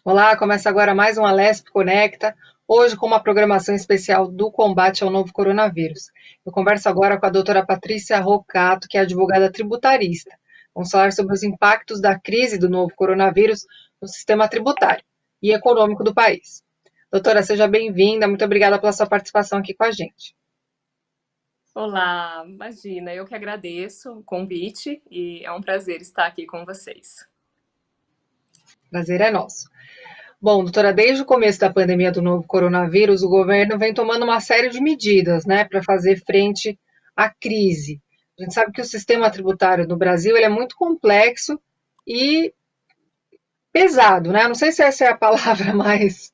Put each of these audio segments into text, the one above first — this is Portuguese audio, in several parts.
Olá, começa agora mais um Alesp Conecta, hoje com uma programação especial do combate ao novo coronavírus. Eu converso agora com a doutora Patrícia Roccato, que é advogada tributarista. Vamos falar sobre os impactos da crise do novo coronavírus no sistema tributário e econômico do país. Doutora, seja bem-vinda, muito obrigada pela sua participação aqui com a gente. Olá, imagina, eu que agradeço o convite e é um prazer estar aqui com vocês. Prazer é nosso. Bom, doutora, desde o começo da pandemia do novo coronavírus, o governo vem tomando uma série de medidas, né, para fazer frente à crise. A gente sabe que o sistema tributário no Brasil ele é muito complexo e pesado, né? Não sei se essa é a palavra mais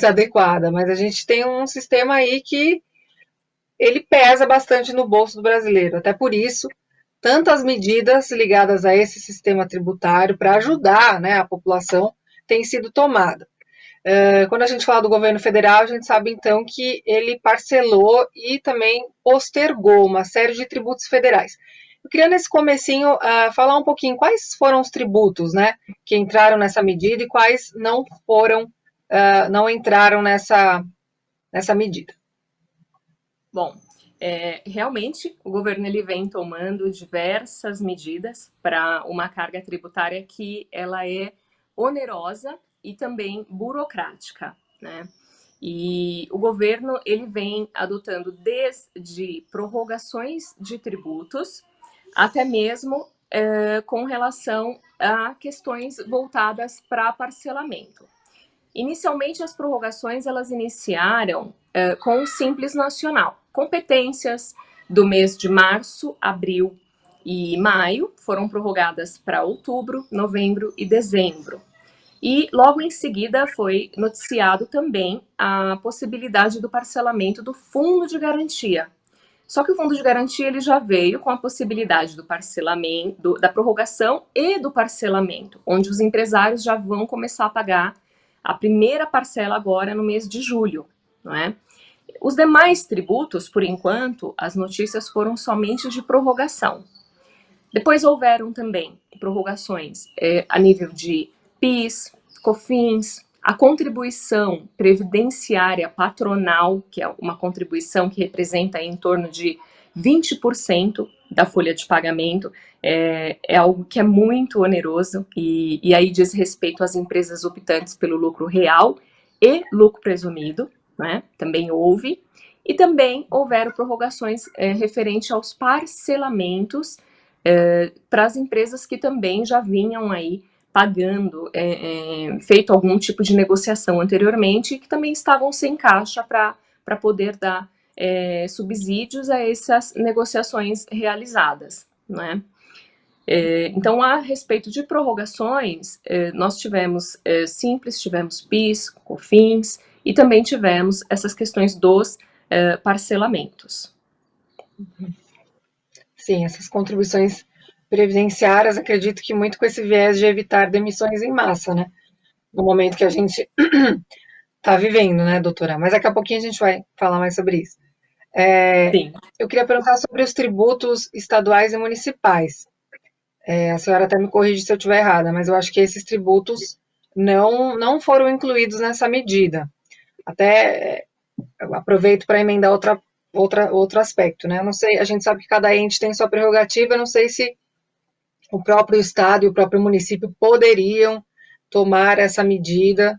adequada, mas a gente tem um sistema aí que ele pesa bastante no bolso do brasileiro. Até por isso, tantas medidas ligadas a esse sistema tributário para ajudar, né, a população têm sido tomadas. Quando a gente fala do governo federal, a gente sabe então que ele parcelou e também postergou uma série de tributos federais. Eu queria nesse comecinho falar um pouquinho quais foram os tributos, né, que entraram nessa medida e quais não foram, não entraram nessa medida. Bom, realmente o governo ele vem tomando diversas medidas para uma carga tributária que ela é onerosa e também burocrática, né? E o governo ele vem adotando desde prorrogações de tributos até mesmo com relação a questões voltadas para parcelamento. Inicialmente, as prorrogações elas iniciaram com o Simples Nacional. Competências do mês de março, abril e maio foram prorrogadas para outubro, novembro e dezembro. E logo em seguida foi noticiado também a possibilidade do parcelamento do fundo de garantia. Só que o fundo de garantia ele já veio com a possibilidade do parcelamento, da prorrogação e do parcelamento, onde os empresários já vão começar a pagar a primeira parcela agora no mês de julho, não é? Os demais tributos, por enquanto, as notícias foram somente de prorrogação. Depois houveram também prorrogações a nível de PIS, COFINS, a contribuição previdenciária patronal, que é uma contribuição que representa em torno de 20% da folha de pagamento, é algo que é muito oneroso e aí diz respeito às empresas optantes pelo lucro real e lucro presumido, né? Também houve. E também houveram prorrogações referente aos parcelamentos para as empresas que também já vinham aí pagando, feito algum tipo de negociação anteriormente e que também estavam sem caixa para poder dar subsídios a essas negociações realizadas, né? Então, a respeito de prorrogações, nós tivemos Simples, tivemos PIS, COFINS e também tivemos essas questões dos parcelamentos. Sim, essas contribuições previdenciárias, acredito que muito com esse viés de evitar demissões em massa, né? No momento que a gente está vivendo, né, doutora? Mas daqui a pouquinho a gente vai falar mais sobre isso. Sim. Eu queria perguntar sobre os tributos estaduais e municipais. A senhora até me corrige se eu estiver errada, mas eu acho que esses tributos não foram incluídos nessa medida. Até eu aproveito para emendar outro aspecto, né? Eu não sei, a gente sabe que cada ente tem sua prerrogativa, eu não sei se o próprio estado e o próprio município poderiam tomar essa medida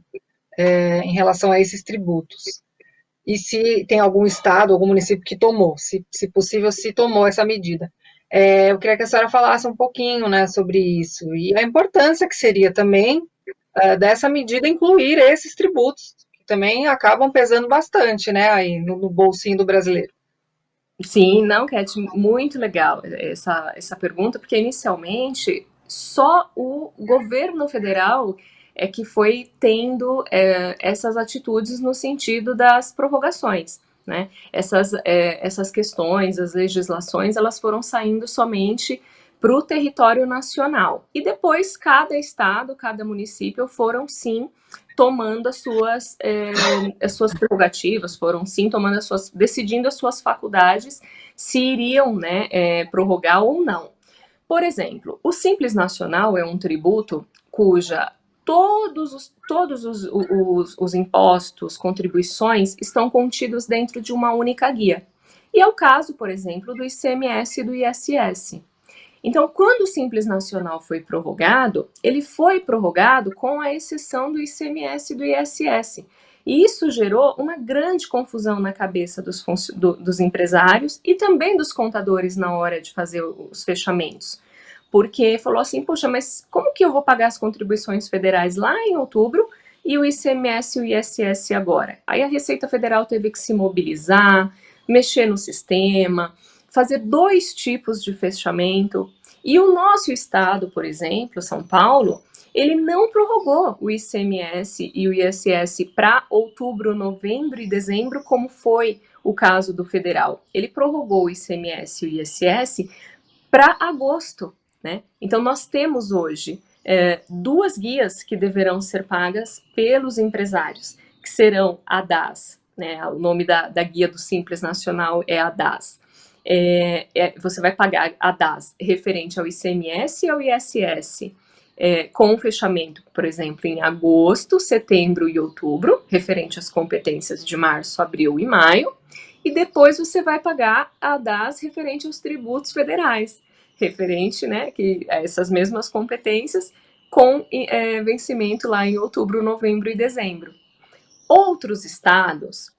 em relação a esses tributos. E se tem algum estado, algum município que tomou, se possível, se tomou essa medida. Eu queria que a senhora falasse um pouquinho, né, sobre isso e a importância que seria também dessa medida incluir esses tributos, que também acabam pesando bastante, né, aí no bolsinho do brasileiro. Sim, não, Cat, muito legal essa pergunta, porque inicialmente só o governo federal é que foi tendo essas atitudes no sentido das prorrogações, né? Essas questões, as legislações, elas foram saindo somente para o território nacional. E depois cada estado, cada município foram sim tomando as suas prerrogativas, foram sim tomando decidindo as suas faculdades se iriam, né, prorrogar ou não. Por exemplo, o Simples Nacional é um tributo cuja Todos os impostos, contribuições estão contidos dentro de uma única guia. E é o caso, por exemplo, do ICMS e do ISS. Então, quando o Simples Nacional foi prorrogado, ele foi prorrogado com a exceção do ICMS e do ISS. E isso gerou uma grande confusão na cabeça dos empresários e também dos contadores na hora de fazer os fechamentos. Porque falou assim, poxa, mas como que eu vou pagar as contribuições federais lá em outubro e o ICMS e o ISS agora? Aí a Receita Federal teve que se mobilizar, mexer no sistema, fazer 2 tipos de fechamento. E o nosso estado, por exemplo, São Paulo, ele não prorrogou o ICMS e o ISS para outubro, novembro e dezembro, como foi o caso do federal. Ele prorrogou o ICMS e o ISS para agosto, né? Então, nós temos hoje 2 guias que deverão ser pagas pelos empresários, que serão a DAS, né? O nome da guia do Simples Nacional é a DAS. Você vai pagar a DAS referente ao ICMS e ao ISS, com o fechamento, por exemplo, em agosto, setembro e outubro, referente às competências de março, abril e maio, e depois você vai pagar a DAS referente aos tributos federais, referente, né, a essas mesmas competências, com vencimento lá em outubro, novembro e dezembro. Outros estados,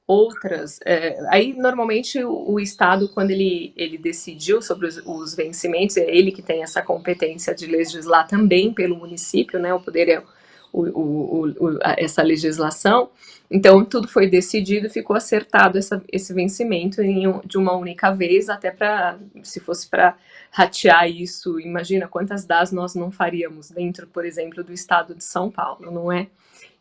aí normalmente o estado, quando ele decidiu sobre os vencimentos, é ele que tem essa competência de legislar também pelo município, né, o poder é essa legislação. Então tudo foi decidido e ficou acertado esse vencimento de uma única vez, até para, se fosse para ratear isso, imagina quantas DAS nós não faríamos dentro, por exemplo, do estado de São Paulo, não é?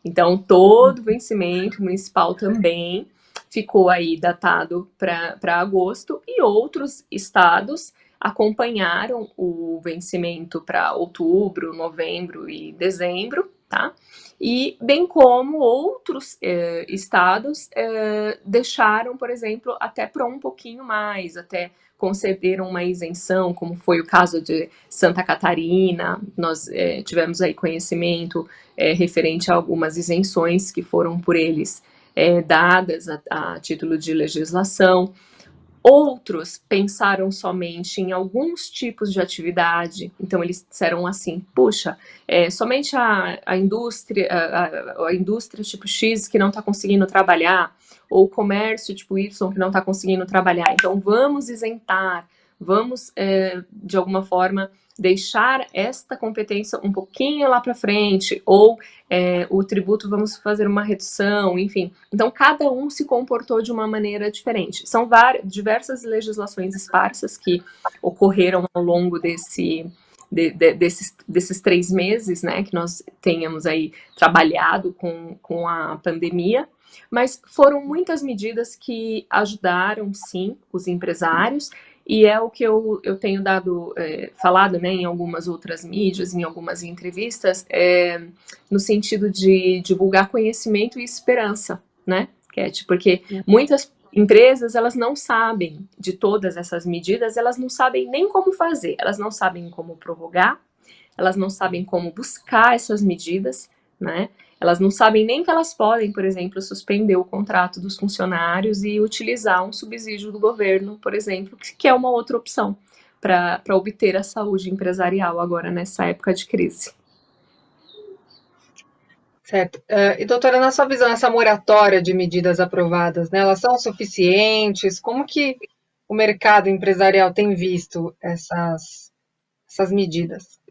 Então, todo vencimento municipal também ficou aí datado para agosto, e outros estados acompanharam o vencimento para outubro, novembro e dezembro, tá? E bem como outros estados deixaram, por exemplo, até para um pouquinho mais, até concederam uma isenção, como foi o caso de Santa Catarina. Nós tivemos aí conhecimento referente a algumas isenções que foram por eles dadas a título de legislação. Outros pensaram somente em alguns tipos de atividade, então eles disseram assim, puxa, somente a indústria tipo X que não está conseguindo trabalhar, ou o comércio tipo Y que não está conseguindo trabalhar, então vamos isentar, vamos, de alguma forma, deixar esta competência um pouquinho lá para frente, ou o tributo vamos fazer uma redução, enfim. Então, cada um se comportou de uma maneira diferente. São diversas legislações esparsas que ocorreram ao longo desses 3 meses, né, que nós tenhamos aí trabalhado com a pandemia, mas foram muitas medidas que ajudaram, sim, os empresários, e é o que eu tenho falado, né, em algumas outras mídias, em algumas entrevistas, no sentido de divulgar conhecimento e esperança, né, Cat? Porque muitas empresas, elas não sabem de todas essas medidas, elas não sabem nem como fazer, elas não sabem como prorrogar, elas não sabem como buscar essas medidas, né? Elas não sabem nem que elas podem, por exemplo, suspender o contrato dos funcionários e utilizar um subsídio do governo, por exemplo, que é uma outra opção para obter a saúde empresarial agora nessa época de crise. Certo. E doutora, na sua visão, essa moratória de medidas aprovadas, né, elas são suficientes? Como que o mercado empresarial tem visto essas medidas?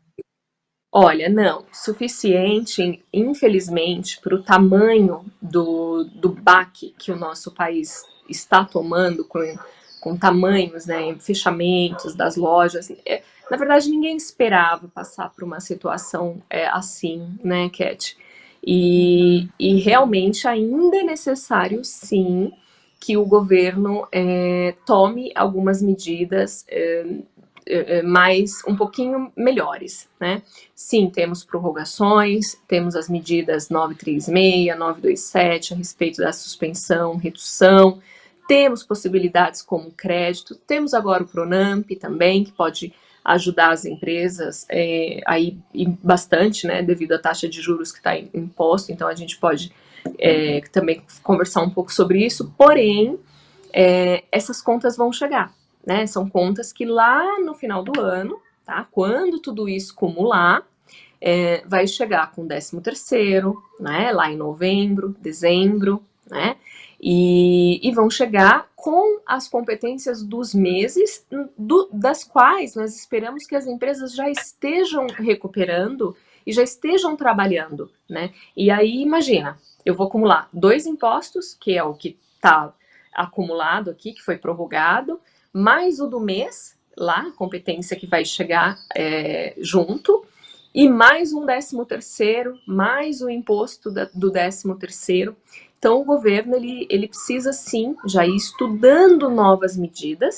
Olha, não, suficiente, infelizmente, para o tamanho do baque que o nosso país está tomando com tamanhos, né, fechamentos das lojas. Na verdade, ninguém esperava passar por uma situação assim, né, Cat? E realmente ainda é necessário, sim, que o governo tome algumas medidas mais um pouquinho melhores, né? Sim, temos prorrogações, temos as medidas 936, 927 a respeito da suspensão, redução, temos possibilidades como crédito, temos agora o Pronamp também, que pode ajudar as empresas aí e bastante, né, devido à taxa de juros que está imposto, então a gente pode também conversar um pouco sobre isso, porém, essas contas vão chegar, né, são contas que lá no final do ano, tá, quando tudo isso cumular, vai chegar com o 13º, né, lá em novembro, dezembro, né, e vão chegar com as competências dos meses, das quais nós esperamos que as empresas já estejam recuperando e já estejam trabalhando, né? E aí, imagina, eu vou acumular 2 impostos, que é o que está acumulado aqui, que foi prorrogado, mais o do mês, lá, a competência que vai chegar junto, e mais um 13º, mais o imposto do 13º. Então, o governo ele precisa, sim, já ir estudando novas medidas,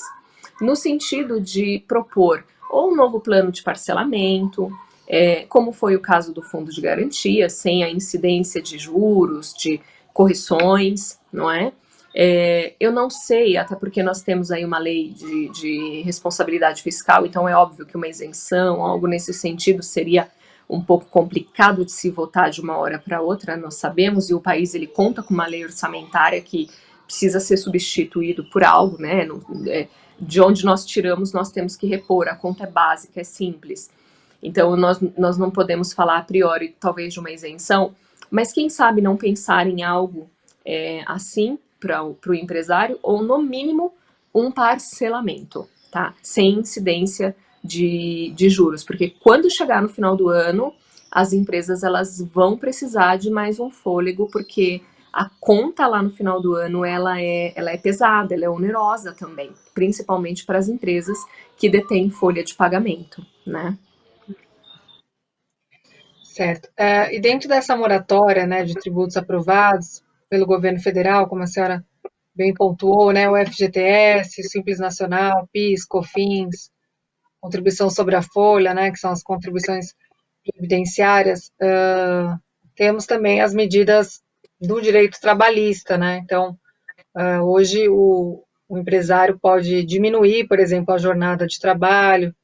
no sentido de propor ou um novo plano de parcelamento, como foi o caso do Fundo de Garantia, sem a incidência de juros, de correções, não é? Eu não sei, até porque nós temos aí uma lei de responsabilidade fiscal, então é óbvio que uma isenção, algo nesse sentido, seria um pouco complicado de se votar de uma hora para outra, nós sabemos, e o país ele conta com uma lei orçamentária que precisa ser substituído por algo, né? De onde nós tiramos, nós temos que repor, a conta é básica, é simples. Então, nós não podemos falar a priori, talvez, de uma isenção, mas quem sabe não pensar em algo assim para o empresário, ou no mínimo um parcelamento, tá? Sem incidência de juros, porque quando chegar no final do ano, as empresas elas vão precisar de mais um fôlego, porque a conta lá no final do ano ela é pesada, ela é onerosa também, principalmente para as empresas que detêm folha de pagamento, né? Certo. E dentro dessa moratória, né, de tributos aprovados pelo governo federal, como a senhora bem pontuou, né, o FGTS, o Simples Nacional, PIS, COFINS, contribuição sobre a folha, né, que são as contribuições previdenciárias, temos também as medidas do direito trabalhista, né? Então, hoje o empresário pode diminuir, por exemplo, a jornada de trabalho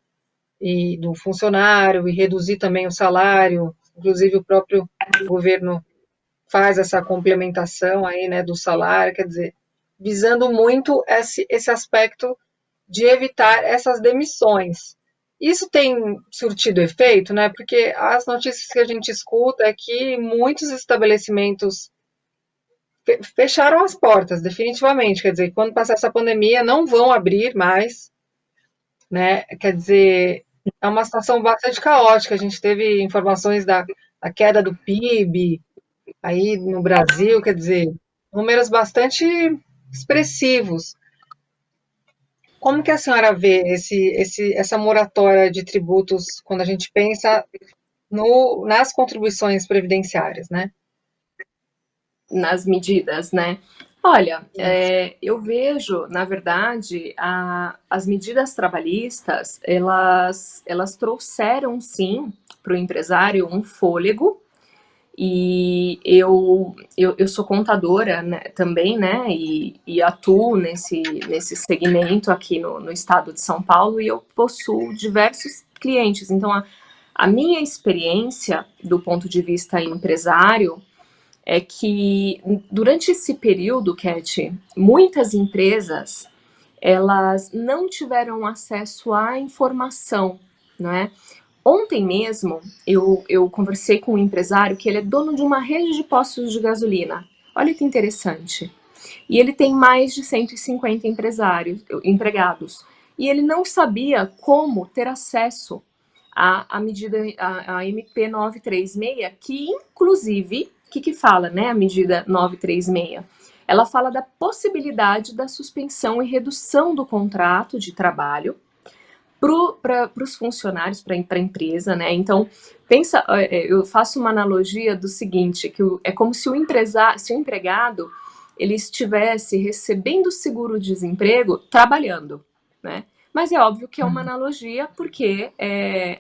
e do funcionário e reduzir também o salário. Inclusive o próprio governo faz essa complementação aí, né, do salário, quer dizer, visando muito esse aspecto de evitar essas demissões. Isso tem surtido efeito, né? Porque as notícias que a gente escuta é que muitos estabelecimentos fecharam as portas, definitivamente. Quer dizer, quando passar essa pandemia, não vão abrir mais, né? Quer dizer, é uma situação bastante caótica. A gente teve informações da queda do PIB aí no Brasil, quer dizer, números bastante expressivos. Como que a senhora vê essa moratória de tributos quando a gente pensa nas contribuições previdenciárias, né? Nas medidas, né? Olha, Isso. eu vejo, na verdade, as medidas trabalhistas, elas trouxeram, sim, para o empresário um fôlego, e eu sou contadora, né, também, né, e atuo nesse segmento aqui no estado de São Paulo, e eu possuo diversos clientes. Então, a minha experiência, do ponto de vista empresário, é que durante esse período, Cat, muitas empresas elas não tiveram acesso à informação, não é? Ontem mesmo eu conversei com um empresário que ele é dono de uma rede de postos de gasolina. Olha que interessante. E ele tem mais de 150 empregados. E ele não sabia como ter acesso à medida, a MP 936, que inclusive, o que fala, né, a medida 936? Ela fala da possibilidade da suspensão e redução do contrato de trabalho para os funcionários, para a empresa, né? Então, pensa, eu faço uma analogia do seguinte, que é como se o empregado ele estivesse recebendo seguro-desemprego trabalhando, né? Mas é óbvio que é uma analogia, porque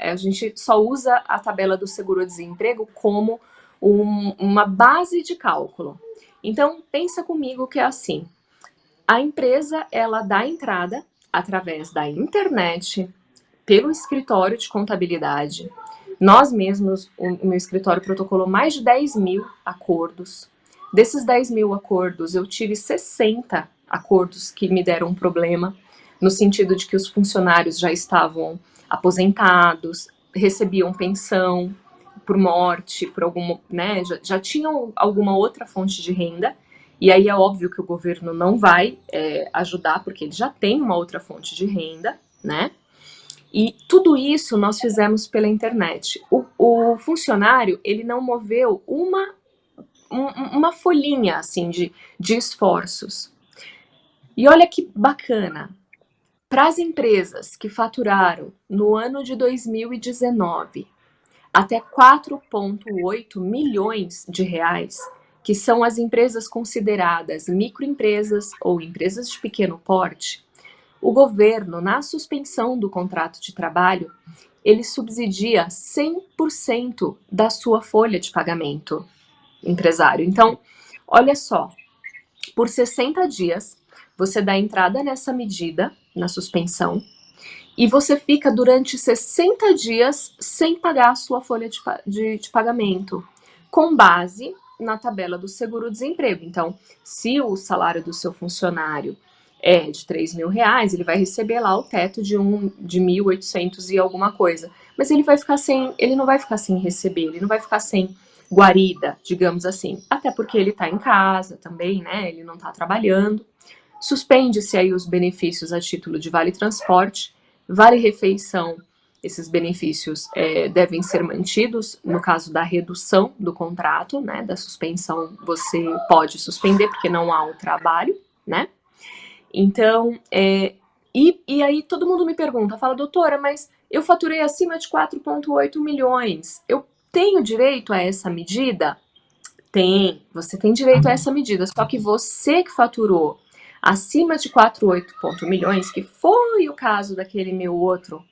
a gente só usa a tabela do seguro-desemprego como uma base de cálculo. Então, pensa comigo que é assim, a empresa, ela dá entrada através da internet, pelo escritório de contabilidade. Nós mesmos, o meu escritório protocolou mais de 10 mil acordos. Desses 10 mil acordos, eu tive 60 acordos que me deram um problema, no sentido de que os funcionários já estavam aposentados, recebiam pensão por morte, por alguma, né, já tinham alguma outra fonte de renda, e aí é óbvio que o governo não vai ajudar, porque ele já tem uma outra fonte de renda, né? E tudo isso nós fizemos pela internet. O funcionário, ele não moveu uma folhinha, assim, de esforços. E olha que bacana, para as empresas que faturaram no ano de 2019 até 4,8 milhões de reais, que são as empresas consideradas microempresas ou empresas de pequeno porte, o governo, na suspensão do contrato de trabalho, ele subsidia 100% da sua folha de pagamento, empresário. Então, olha só, por 60 dias, você dá entrada nessa medida, na suspensão, e você fica durante 60 dias sem pagar a sua folha de pagamento, com base na tabela do seguro-desemprego. Então, se o salário do seu funcionário é de 3 mil reais, ele vai receber lá o teto de 1.800 e alguma coisa. Mas ele vai ficar sem, ele não vai ficar sem receber, ele não vai ficar sem guarida, digamos assim. Até porque ele está em casa também, né? Ele não está trabalhando. Suspende-se aí os benefícios a título de vale transporte, vale refeição. Esses benefícios devem ser mantidos no caso da redução do contrato, né? Da suspensão, você pode suspender porque não há o trabalho, né? Então, e aí todo mundo me pergunta, fala, doutora, mas eu faturei acima de 4,8 milhões, eu tenho direito a essa medida? Tem, você tem direito a essa medida, só que você que faturou acima de 4,8 milhões, que foi o caso daquele meu outro,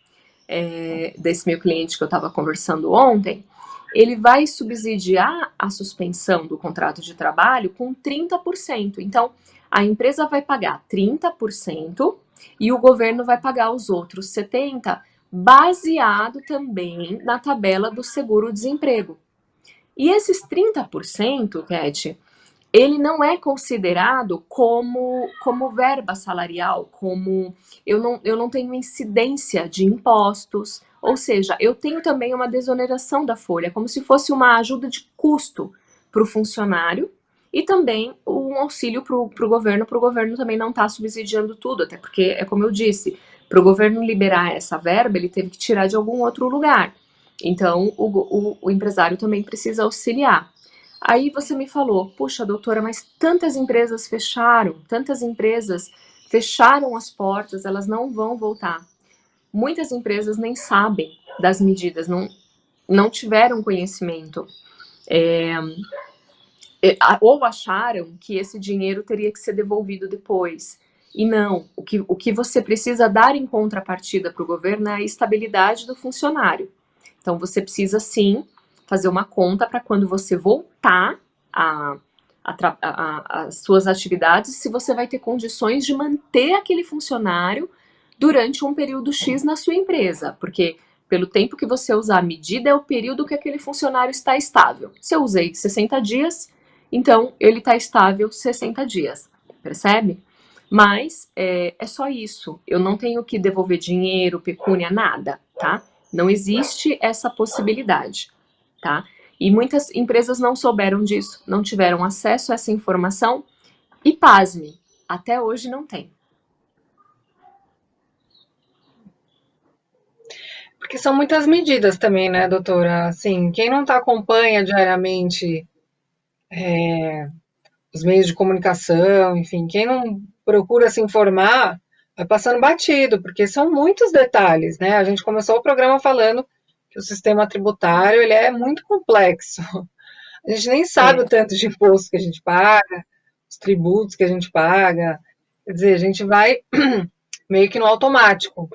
desse meu cliente que eu estava conversando ontem, ele vai subsidiar a suspensão do contrato de trabalho com 30%. Então, a empresa vai pagar 30% e o governo vai pagar os outros 70%, baseado também na tabela do seguro-desemprego. E esses 30%, Cat, ele não é considerado como verba salarial, como eu não tenho incidência de impostos, ou seja, eu tenho também uma desoneração da folha, como se fosse uma ajuda de custo para o funcionário e também um auxílio para o governo também não estar subsidiando tudo, até porque, é como eu disse, para o governo liberar essa verba, ele teve que tirar de algum outro lugar. Então, o empresário também precisa auxiliar. Aí você me falou, puxa, doutora, mas tantas empresas fecharam as portas, elas não vão voltar. Muitas empresas nem sabem das medidas, não tiveram conhecimento. Ou acharam que esse dinheiro teria que ser devolvido depois. E não, o que você precisa dar em contrapartida para o governo é a estabilidade do funcionário. Então, você precisa, sim, fazer uma conta para quando você voltar às suas atividades, se você vai ter condições de manter aquele funcionário durante um período X na sua empresa. Porque, pelo tempo que você usar a medida, é o período que aquele funcionário está estável. Se eu usei 60 dias, então ele está estável 60 dias. Percebe? Mas é só isso. Eu não tenho que devolver dinheiro, pecúnia, nada, tá? Não existe essa possibilidade, tá? E muitas empresas não souberam disso, não tiveram acesso a essa informação e, pasme, até hoje não tem. Porque são muitas medidas também, né, doutora? Assim, quem não acompanha diariamente os meios de comunicação, enfim, quem não procura se informar, vai passando batido, porque são muitos detalhes, né? A gente começou o programa falando que o sistema tributário ele é muito complexo. A gente nem sabe o tanto de imposto que a gente paga, os tributos que a gente paga. Quer dizer, a gente vai meio que no automático.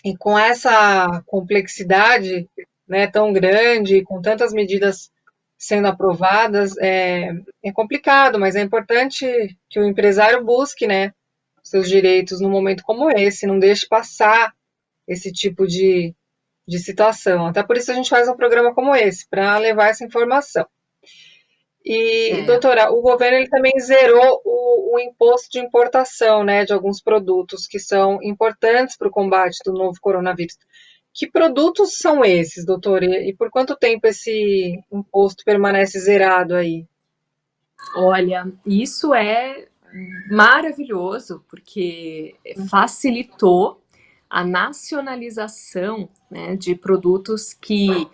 E com essa complexidade, né, tão grande, com tantas medidas sendo aprovadas, é complicado, mas é importante que o empresário busque, né, seus direitos num momento como esse, não deixe passar esse tipo de situação. Até por isso a gente faz um programa como esse, para levar essa informação. E, É, doutora, o governo ele também zerou o imposto de importação, né, de alguns produtos que são importantes para o combate do novo coronavírus. Que produtos são esses, doutora? E por quanto tempo esse imposto permanece zerado aí? olha, isso é maravilhoso, porque facilitou a nacionalização, né, de produtos que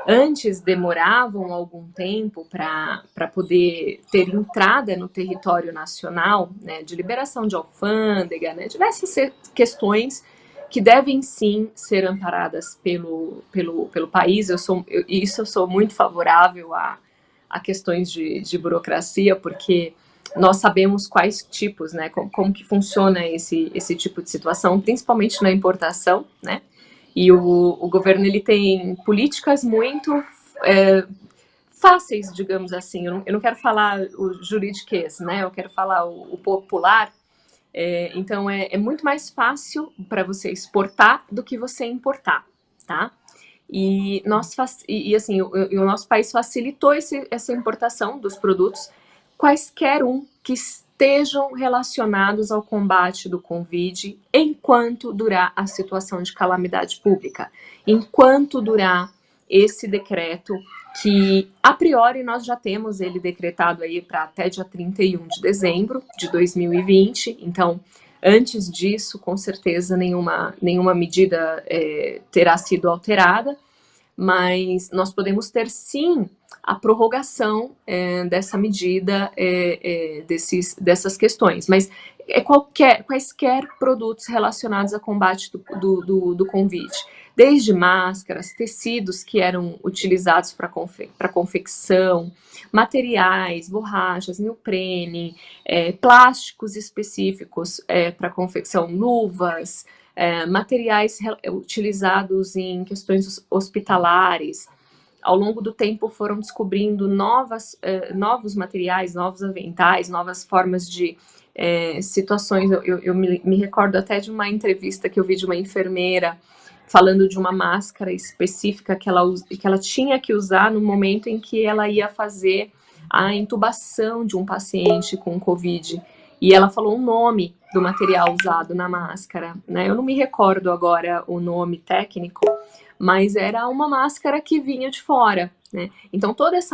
antes demoravam algum tempo para poder ter entrada no território nacional, né, de liberação de alfândega, né, diversas questões que devem sim ser amparadas pelo país. Isso eu sou muito favorável a questões de burocracia, porque nós sabemos quais tipos, né, como que funciona esse tipo de situação, principalmente na importação, né, e o governo ele tem políticas muito fáceis, digamos assim. Eu não quero falar o juridiquês, né? Eu quero falar o popular. Então é muito mais fácil para você exportar do que você importar, tá? Assim, o nosso país facilitou essa importação dos produtos, quaisquer que estejam relacionados ao combate do Covid, enquanto durar a situação de calamidade pública, enquanto durar esse decreto, que a priori nós já temos ele decretado aí para até dia 31 de dezembro de 2020, então antes disso, com certeza, nenhuma medida terá sido alterada, mas nós podemos ter sim a prorrogação dessa medida, dessas questões. Mas quaisquer produtos relacionados a combate do Covid, desde máscaras, tecidos que eram utilizados para confecção, materiais, borrachas, neoprene, plásticos específicos para confecção, luvas, materiais utilizados em questões hospitalares. Ao longo do tempo foram descobrindo novos materiais, novos aventais, novas formas de situações. Eu me recordo até de uma entrevista que eu vi de uma enfermeira falando de uma máscara específica que ela tinha que usar no momento em que ela ia fazer a intubação de um paciente com Covid. E ela falou um nome do material usado na máscara, né? Eu não me recordo agora o nome técnico, mas era uma máscara que vinha de fora, né? Então todos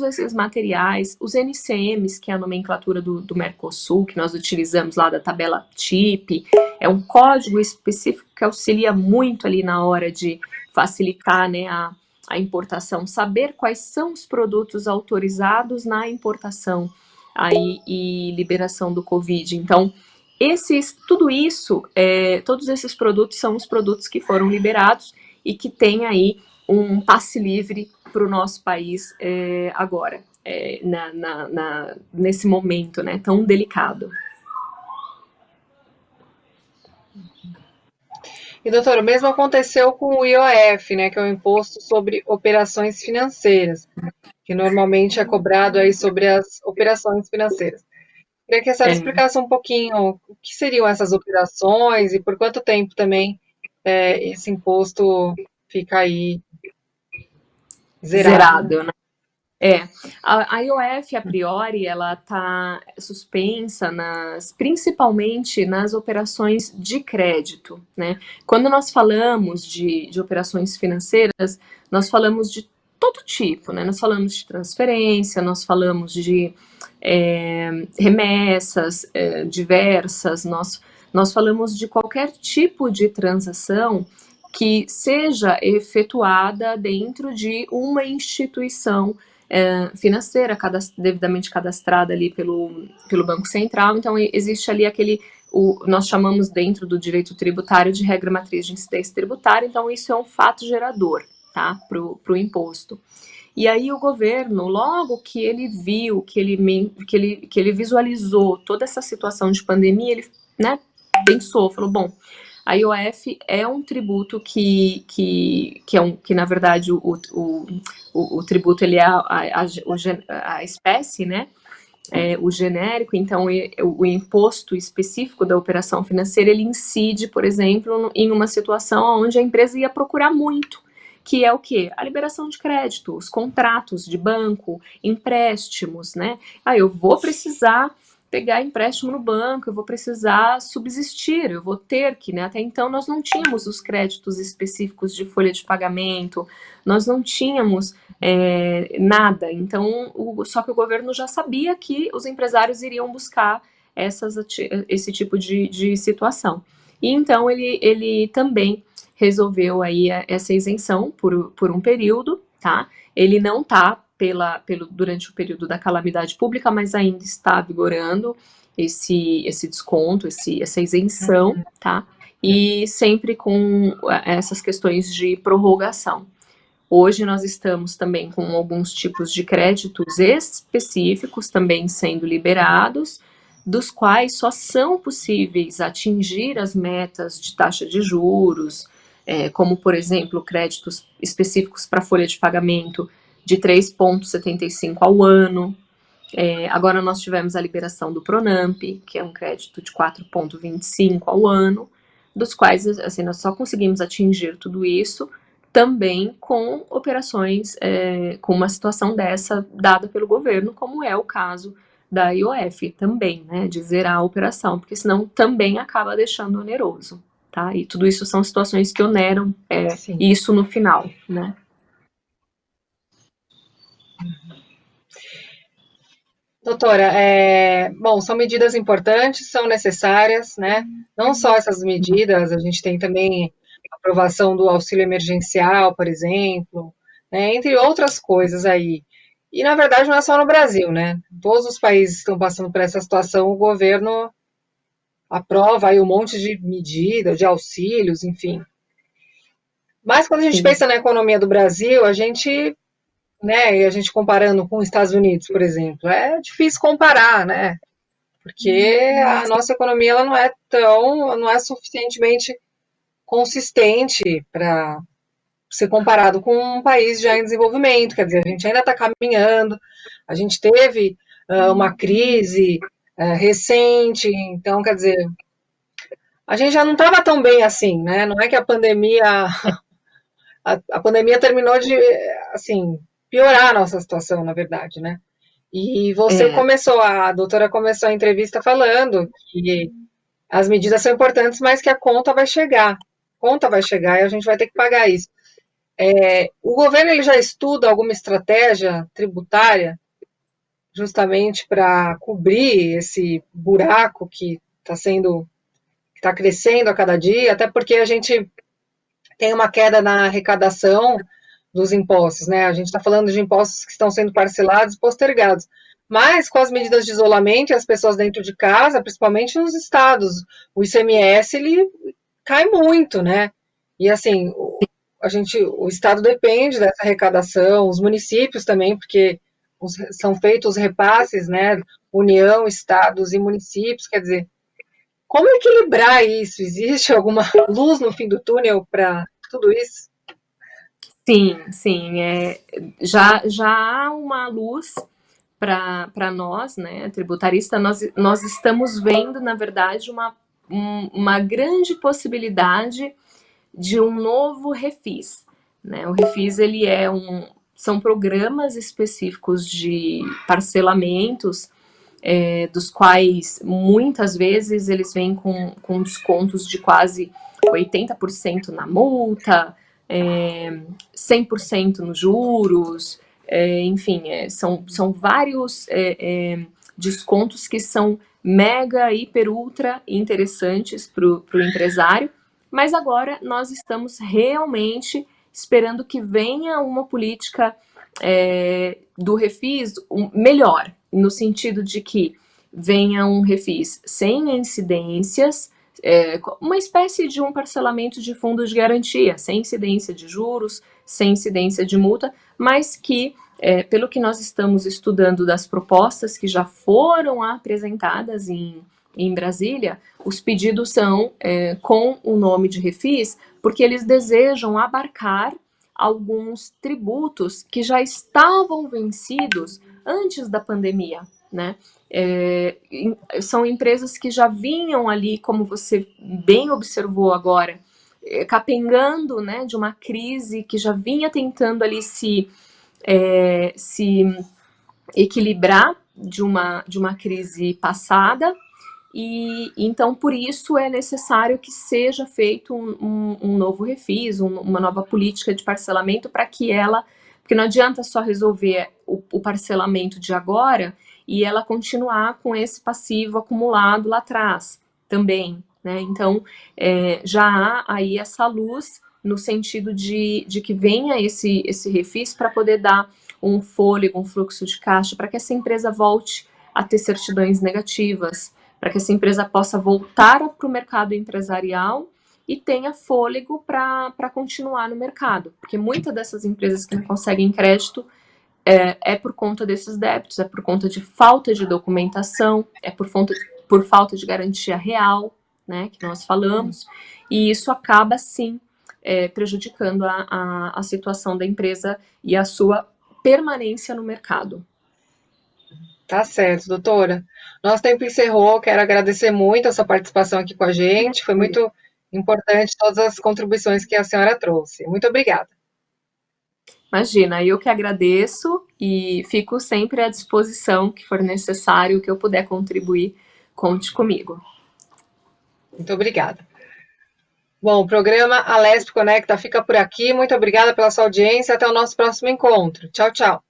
esses materiais, os NCMs, que é a nomenclatura do Mercosul, que nós utilizamos lá da tabela TIP, é um código específico que auxilia muito ali na hora de facilitar, né, a importação, saber quais são os produtos autorizados na importação aí, e liberação do Covid. Então, tudo isso, todos esses produtos são os produtos que foram liberados e que têm aí um passe livre para o nosso país agora, nesse momento, né, tão delicado. E, doutora, o mesmo aconteceu com o IOF, né, que é o Imposto sobre Operações Financeiras, que normalmente é cobrado aí sobre as operações financeiras. Queria que a senhora É, explicasse um pouquinho o que seriam essas operações e por quanto tempo também esse imposto fica aí zerado, né? zerado, né? A IOF, a priori, ela está suspensa principalmente nas operações de crédito, né? Quando nós falamos de operações financeiras, nós falamos de todo tipo, né? Nós falamos de transferência, nós falamos de remessas diversas, nós falamos de qualquer tipo de transação que seja efetuada dentro de uma instituição financeira devidamente cadastrada ali pelo Banco Central. Então, existe ali nós chamamos dentro do direito tributário de regra matriz de incidência tributária. Então, isso é um fato gerador, tá, para o imposto. E aí o governo, logo que ele viu, que ele visualizou toda essa situação de pandemia, ele, né, pensou, falou, bom, a IOF é um tributo que na verdade o tributo ele é a espécie, né? o genérico, então o imposto específico da operação financeira, ele incide, por exemplo, em uma situação onde a empresa ia procurar muito, que é o quê? A liberação de crédito, os contratos de banco, empréstimos, né? Eu vou precisar pegar empréstimo no banco, eu vou precisar subsistir, eu vou ter que, né? Até então nós não tínhamos os créditos específicos de folha de pagamento, nós não tínhamos nada. Então, só que o governo já sabia que os empresários iriam buscar esse tipo de situação. E então ele também resolveu aí essa isenção por um período, tá? Ele não está durante o período da calamidade pública, mas ainda está vigorando esse desconto, essa isenção, tá? E sempre com essas questões de prorrogação. Hoje nós estamos também com alguns tipos de créditos específicos também sendo liberados, dos quais só são possíveis atingir as metas de taxa de juros, como, por exemplo, créditos específicos para folha de pagamento de 3,75 ao ano. Agora nós tivemos a liberação do Pronamp, que é um crédito de 4,25 ao ano, dos quais assim, nós só conseguimos atingir tudo isso também com operações, com uma situação dessa dada pelo governo, como é o caso da IOF também, né, de zerar a operação, porque senão também acaba deixando oneroso, tá? E tudo isso são situações que oneram isso no final, né? Doutora, bom, são medidas importantes, são necessárias, né? Não só essas medidas, a gente tem também a aprovação do auxílio emergencial, por exemplo, né? Entre outras coisas aí. E, na verdade, não é só no Brasil, né? Todos os países estão passando por essa situação, o governo aprova aí um monte de medidas, de auxílios, enfim. Mas quando a gente pensa na economia do Brasil, a gente, né, e a gente comparando com os Estados Unidos, por exemplo, é difícil comparar, né? Porque a nossa economia ela não é suficientemente consistente para ser comparado com um país já em desenvolvimento. Quer dizer, a gente ainda está caminhando, a gente teve uma crise recente, então, quer dizer, a gente já não estava tão bem assim, né? Não é que a pandemia terminou de, assim, piorar a nossa situação, na verdade, né? E a doutora começou a entrevista falando que as medidas são importantes, mas que a conta vai chegar. A conta vai chegar e a gente vai ter que pagar isso. O governo ele já estuda alguma estratégia tributária justamente para cobrir esse buraco que está crescendo a cada dia, até porque a gente tem uma queda na arrecadação dos impostos, né? A gente está falando de impostos que estão sendo parcelados e postergados. Mas com as medidas de isolamento e as pessoas dentro de casa, principalmente nos estados, o ICMS ele cai muito, né? E assim, o estado depende dessa arrecadação, os municípios também, porque são feitos os repasses, né? União, estados e municípios, quer dizer, como equilibrar isso? Existe alguma luz no fim do túnel para tudo isso? Sim, já há uma luz para nós, né, tributarista, nós estamos vendo, na verdade, uma grande possibilidade de um novo refis, né? O refis ele são programas específicos de parcelamentos, dos quais muitas vezes eles vêm com descontos de quase 80% na multa, 100% nos juros, enfim, são vários descontos que são mega, hiper, ultra interessantes para o empresário, mas agora nós estamos realmente esperando que venha uma política do refis melhor, no sentido de que venha um refis sem incidências, uma espécie de um parcelamento de fundos de garantia, sem incidência de juros, sem incidência de multa, mas que, pelo que nós estamos estudando das propostas que já foram apresentadas em Brasília, os pedidos são com o nome de refis, porque eles desejam abarcar alguns tributos que já estavam vencidos antes da pandemia, né? são empresas que já vinham ali, como você bem observou agora, capengando, né, de uma crise que já vinha tentando ali se equilibrar de uma crise passada, e então por isso é necessário que seja feito um novo refis, uma nova política de parcelamento para que ela, porque não adianta só resolver o parcelamento de agora e ela continuar com esse passivo acumulado lá atrás também, né? Então já há aí essa luz no sentido de que venha esse refis para poder dar um fôlego, um fluxo de caixa, para que essa empresa volte a ter certidões negativas, para que essa empresa possa voltar para o mercado empresarial e tenha fôlego para continuar no mercado. Porque muitas dessas empresas que não conseguem crédito é por conta desses débitos, é por conta de falta de documentação, é por falta de garantia real, né, que nós falamos, e isso acaba, sim, prejudicando a situação da empresa e a sua permanência no mercado. Tá certo, doutora. Nosso tempo encerrou. Quero agradecer muito a sua participação aqui com a gente. Foi muito importante todas as contribuições que a senhora trouxe. Muito obrigada. Imagina, eu que agradeço e fico sempre à disposição que for necessário, que eu puder contribuir, conte comigo. Muito obrigada. Bom, o programa Alesp Conecta fica por aqui. Muito obrigada pela sua audiência. Até o nosso próximo encontro. Tchau, tchau.